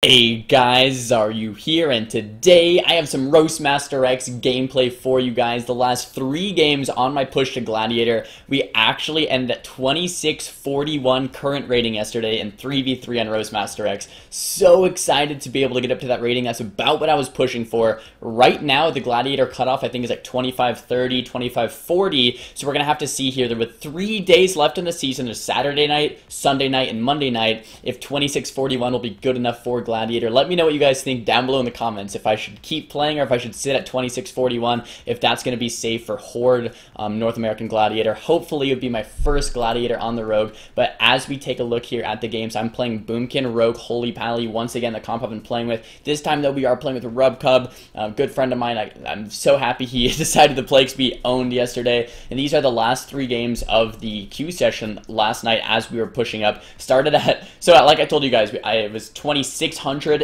Hey guys, Xaryu here, and today I have some Roastmaster X gameplay for you guys. The last 3 games on my push to Gladiator, we actually ended at 2641 current rating yesterday in 3v3 on Roastmaster X. So excited to be able to get up to that rating. That's about what I was pushing for. Right now, the Gladiator cutoff I think is like 2530, 2540, so we're going to have to see here that with 3 days left in the season, there's Saturday night, Sunday night, and Monday night, if 2641 will be good enough for Gladiator. Let me know what you guys think down below in the comments, if I should keep playing or if I should sit at 2641, if that's going to be safe for Horde North American Gladiator. Hopefully it would be my first Gladiator on the Rogue, but as we take a look here at the games, I'm playing Boomkin, Rogue, Holy Pally, once again the comp I've been playing with. This time though we are playing with Rub Cub, a good friend of mine. I'm so happy he decided the play to be owned yesterday, and these are the last 3 games of the Q session last night as we were pushing up. Started at, so like I told you guys, I was 2600,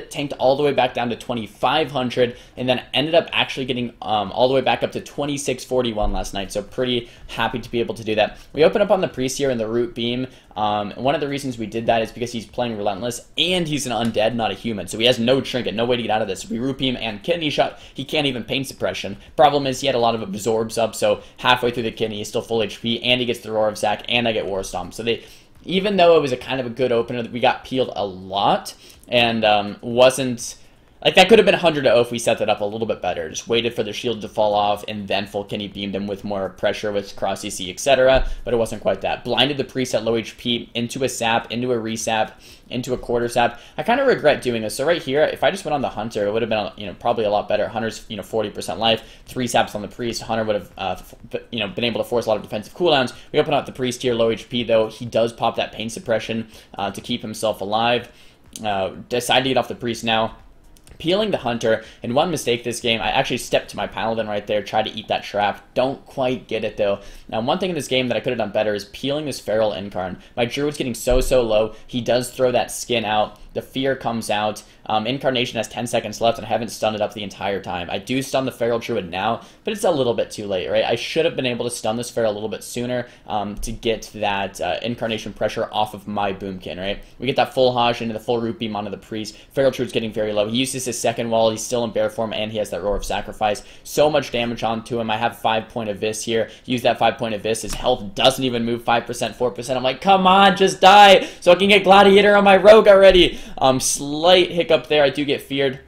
tanked all the way back down to 2500, and then ended up actually getting all the way back up to 2641 last night, so pretty happy to be able to do that. We open up on the Priest here in the Root Beam. One of the reasons we did that is because he's playing Relentless, and he's an undead, not a human, so he has no trinket, no way to get out of this. We Root Beam and Kidney Shot, he can't even Pain Suppression. Problem is he had a lot of Absorbs up, so halfway through the Kidney he's still full HP, and he gets the Roar of Zac, and I get War Stomp. So even though it was a kind of a good opener, we got peeled a lot, and wasn't, like, that could have been 100-0 if we set that up a little bit better. Just waited for the shield to fall off and then full Kidney beamed him with more pressure with cross CC, etc. But it wasn't quite that. Blinded the Priest at low HP into a sap, into a resap, into a quarter sap. I kind of regret doing this. So right here, if I just went on the Hunter, it would have been, probably a lot better. Hunter's, 40% life, 3 saps on the Priest. Hunter would have, been able to force a lot of defensive cooldowns. We open up the Priest here, low HP though. He does pop that Pain Suppression to keep himself alive. Decide to get off the Priest now. Peeling the Hunter, and one mistake this game, I actually stepped to my Paladin right there, tried to eat that trap, don't quite get it though. Now one thing in this game that I could have done better is peeling this Feral Incarn. My Druid's getting so low, he does throw that skin out, the Fear comes out, Incarnation has 10 seconds left, and I haven't stunned it up the entire time. I do stun the Feral Druid now, but it's a little bit too late, right? I should have been able to stun this Feral a little bit sooner to get that Incarnation pressure off of my Boomkin, right? We get that full Hajj into the full Root Beam onto the Priest. Feral Druid's getting very low. He uses his second wall, he's still in bear form, and he has that Roar of Sacrifice. So much damage onto him. I have 5-point Abyss here. Use that 5-point Abyss. His health doesn't even move 5%, 4%. I'm like, come on, just die so I can get Gladiator on my Rogue already. Slight hiccup there. I do get feared.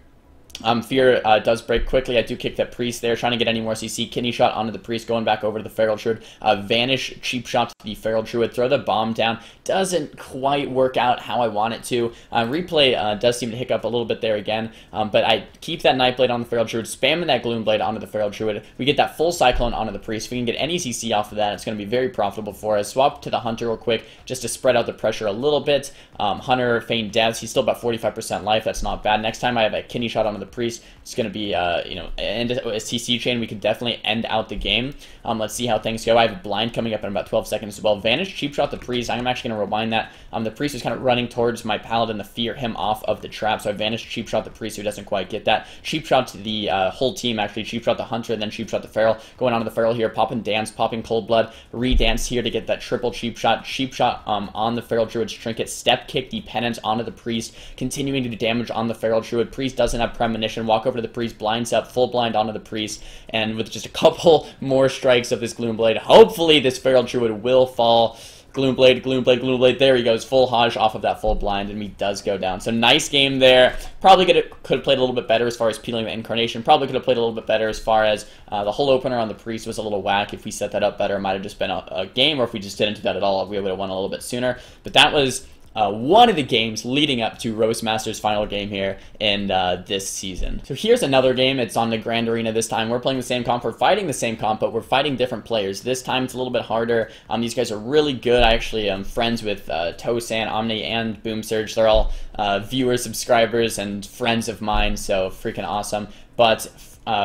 Fear does break quickly. I do kick that Priest there, trying to get any more CC. Kidney Shot onto the Priest, going back over to the Feral Druid. Vanish, cheap shot to the Feral Druid. Throw the bomb down. Doesn't quite work out how I want it to. Replay does seem to hiccup a little bit there again, but I keep that Nightblade on the Feral Druid, spamming that Gloomblade onto the Feral Druid. We get that full Cyclone onto the Priest. If we can get any CC off of that, it's going to be very profitable for us. Swap to the Hunter real quick, just to spread out the pressure a little bit. Hunter feigned deaths. He's still about 45% life. That's not bad. Next time I have a Kidney Shot onto the Priest, it's going to be, end a CC chain. We could definitely end out the game. Let's see how things go. I have a blind coming up in about 12 seconds as well. Vanish, cheap shot the Priest. I'm actually going to rewind that. The Priest is kind of running towards my Paladin to fear him off of the trap, so I Vanish, cheap shot the Priest, who doesn't quite get that. Cheap shot to the whole team, actually. Cheap shot the Hunter, and then cheap shot the Feral. Going on to the Feral here, popping Dance, popping Cold Blood, re-dance here to get that triple cheap shot. Cheap shot on the Feral Druid's Trinket. Step kick the Penance onto the Priest, continuing to do damage on the Feral Druid. Priest doesn't have Premonition. Walk over to the Priest, blinds up, full blind onto the Priest, and with just a couple more strikes of this Gloomblade, hopefully this Feral Druid will fall. Gloomblade, Gloomblade, Gloomblade, there he goes, full Hajj off of that full blind, and he does go down. So nice game there. Probably could have played a little bit better as far as peeling the Incarnation. Probably could have played a little bit better as far as the whole opener on the Priest was a little whack. If we set that up better, it might have just been a game, or if we just didn't do that at all, we would have won a little bit sooner. But that was one of the games leading up to Roastmaster's final game here in this season. So here's another game. It's on the Grand Arena this time. We're playing the same comp. We're fighting the same comp, but we're fighting different players. This time it's a little bit harder. These guys are really good. I actually am friends with Tosan, Omni, and Boom Surge. They're all viewers, subscribers, and friends of mine, so freaking awesome. But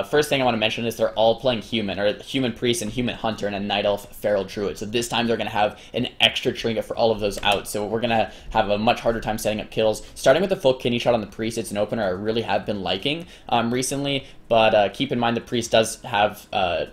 first thing I want to mention is they're all playing human, or human priest and human hunter, and a night elf feral druid. So this time they're going to have an extra trinket for all of those out. So we're going to have a much harder time setting up kills. Starting with the full kidney shot on the priest, it's an opener I really have been liking recently. But keep in mind the priest does have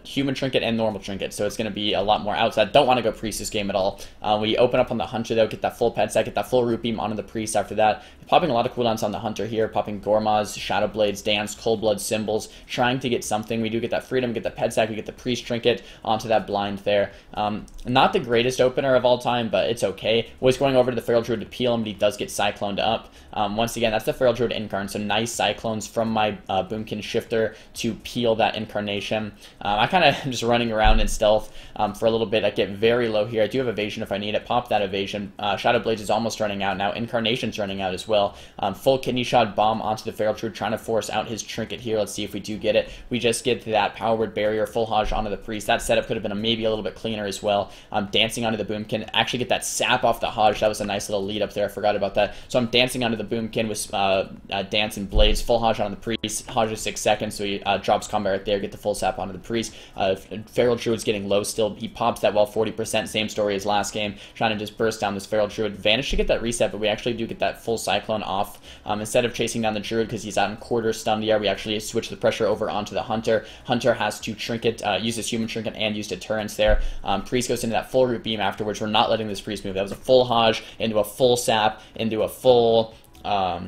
human trinket and normal trinket, so it's going to be a lot more outside. Don't want to go priest this game at all. We open up on the hunter though, get that full pet set, get that full root beam onto the priest after that. popping a lot of cooldowns on the Hunter here, popping Gormaz, Shadow Blades, Dance, Cold Blood, Symbols, trying to get something. We do get that Freedom, get the Pet Sack, we get the Priest Trinket onto that blind there. Not the greatest opener of all time, but it's okay. Was going over to the Feral Druid to peel him, but he does get Cycloned up. Once again, that's the Feral Druid Incarn, so nice Cyclones from my Boomkin Shifter to peel that Incarnation. I kind of am just running around in stealth for a little bit. I get very low here. I do have Evasion if I need it. Pop that Evasion. Shadow Blades is almost running out now. Incarnation's running out as well. Full Kidney Shot Bomb onto the Feral Druid, trying to force out his Trinket here. Let's see if we do get it. We just get that Power Word Barrier, full Hodge onto the Priest. That setup could have been maybe a little bit cleaner as well. Dancing onto the Boomkin. Actually get that Sap off the Hodge. That was a nice little lead up there. I forgot about that. So I'm dancing onto the Boomkin with Dance and Blades. Full Hodge onto the Priest. Hodge is 6 seconds, so he drops combat right there. Get the full Sap onto the Priest. Feral Druid's getting low still. He pops that well 40%. Same story as last game. Trying to just burst down this Feral Druid. Vanished to get that reset, but we actually do get that full Cyclone off. Instead of chasing down the Druid because he's out in quarter stunned here, we actually switch the pressure over onto the Hunter. Hunter has to Trinket, use his Human Trinket and use Deterrence there. Priest goes into that full Root Beam afterwards. We're not letting this Priest move. That was a full Hodge into a full Sap into a full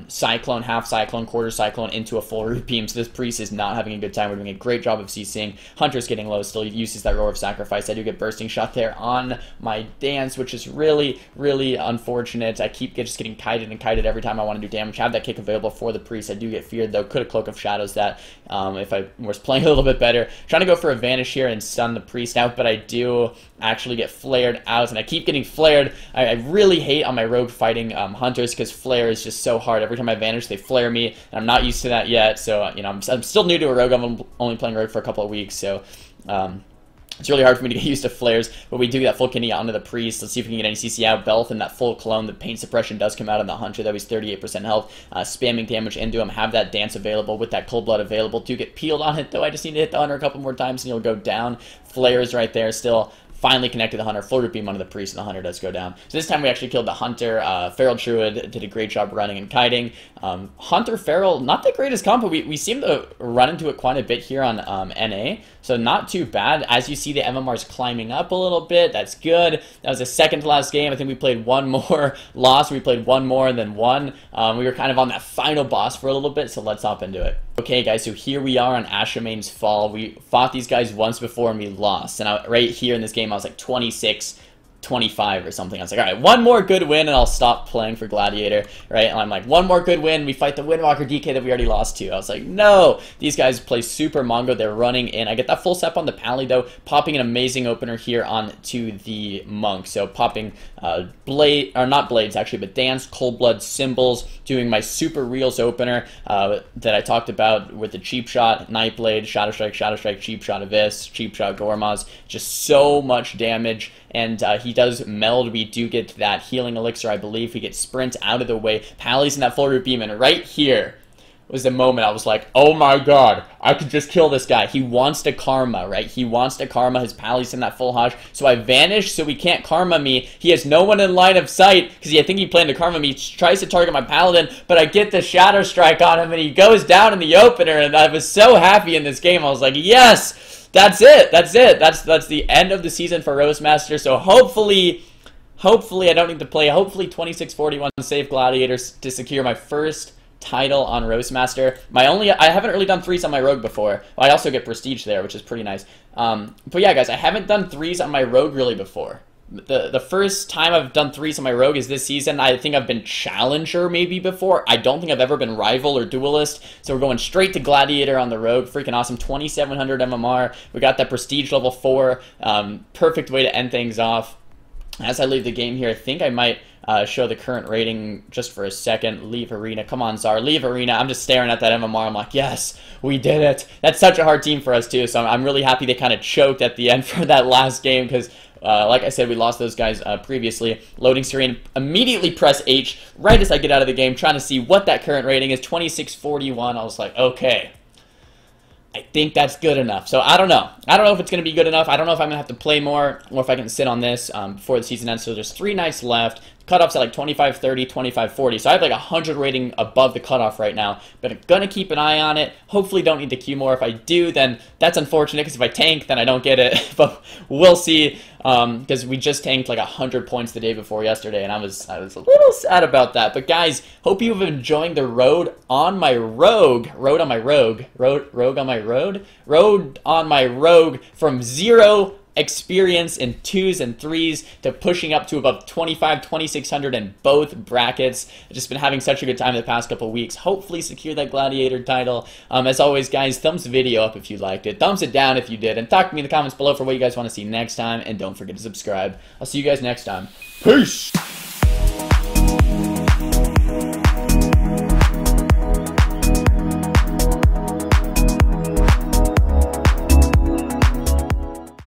Cyclone, half Cyclone, quarter Cyclone into a full Root Beam. So this Priest is not having a good time. We're doing a great job of CCing. Hunter's getting low still. He uses that Roar of Sacrifice. I do get Bursting Shot there on my Dance, which is really, really unfortunate. I keep just getting kited and kited every time I want to do damage. Have that kick available for the Priest. I do get feared though. Could have Cloak of Shadows that if I was playing a little bit better. Trying to go for a Vanish here and stun the Priest out, but I do actually get flared out, and I keep getting flared. I really hate on my rogue fighting Hunters because flare is just so hard. Every time I vanish, they flare me, and I'm not used to that yet. So you know, I'm still new to a rogue. I'm only playing rogue for a couple of weeks, so it's really hard for me to get used to flares, but we do that full kidney onto the Priest. Let's see if we can get any CC out. Belth and that full clone. The pain suppression does come out on the Hunter, though he's 38% health. Spamming damage into him. Have that Dance available with that Cold Blood available. Do get peeled on it, though. I just need to hit the Hunter a couple more times, and he'll go down. Flares right there still. Finally connected the Hunter, full Root Beam onto the Priest, and the Hunter does go down. So this time we actually killed the Hunter. Feral Druid did a great job running and kiting. Hunter, Feral, not the greatest combo. We seem to run into it quite a bit here on NA, so not too bad. As you see, the MMR's climbing up a little bit. That's good. That was the second to last game. I think we played one more, lost. We played one more and then won. We were kind of on that final boss for a little bit, so let's hop into it. Okay, guys, so here we are on Ashamane's Fall. We fought these guys once before and we lost. And right here in this game, I was like 26-25 or something. I was like, all right, one more good win and I'll stop playing for Gladiator, right? And I'm like, one more good win. We fight the Windwalker DK that we already lost to. I was like, no. These guys play super Mongo. They're running in. I get that full step on the Pally, though, popping an amazing opener here onto the Monk. So popping Blade, or not Blades, actually, but Dance, Cold Blood, Symbols, doing my Super Reels opener that I talked about with the Cheap Shot, Nightblade, Shadow Strike, Cheap Shot Abyss, Cheap Shot Gormaz. Just so much damage. And he does meld. We do get that healing elixir, I believe. We get sprint out of the way. Pally's in that full Root Beam, and right here was the moment I was like, oh my god, I could just kill this guy. He wants to karma, right? He wants to karma. His Pally's in that full Hodge. So I vanish so he can't karma me. He has no one in line of sight because I think he planned to karma me. He tries to target my Paladin, but I get the Shadow Strike on him, and he goes down in the opener, and I was so happy in this game. I was like, yes! That's it. That's it. That's the end of the season for Roastmaster. So hopefully I don't need to play. Hopefully 2641 Safe Gladiators to secure my first title on Roastmaster. I haven't really done 3s on my Rogue before. Well, I also get Prestige there, which is pretty nice. But yeah, guys, I haven't done 3s on my Rogue really before. The first time I've done 3s on my Rogue is this season. I think I've been Challenger maybe before. I don't think I've ever been Rival or Duelist. So we're going straight to Gladiator on the Rogue. Freaking awesome. 2700 MMR. We got that Prestige level 4. Perfect way to end things off. As I leave the game here, I think I might show the current rating just for a second. Leave Arena. Come on, Czar. Leave Arena. I'm just staring at that MMR. I'm like, yes, we did it. That's such a hard team for us, too. So I'm really happy they kind of choked at the end for that last game because like I said, we lost those guys previously. Loading screen, immediately press H right as I get out of the game, trying to see what that current rating is. 2641. I was like, okay, I think that's good enough. So I don't know. I don't know if it's going to be good enough. I don't know if I'm going to have to play more or if I can sit on this before the season ends. So there's 3 nights left. cutoff's at like 2530, 2540. So I have like 100 rating above the cutoff right now. But I'm gonna keep an eye on it. Hopefully don't need to queue more. If I do, then that's unfortunate, because if I tank, then I don't get it. But we'll see, because we just tanked like 100 points the day before yesterday, and I was a little sad about that. But guys, hope you've been enjoying the road on my rogue from 0 experience in 2s and 3s to pushing up to above 2600 in both brackets. I've just been having such a good time the past couple weeks. Hopefully secure that gladiator title. As always, guys, thumbs the video up if you liked it, thumbs it down if you did, and talk to me in the comments below for what you guys want to see next time, and don't forget to subscribe. I'll see you guys next time. Peace!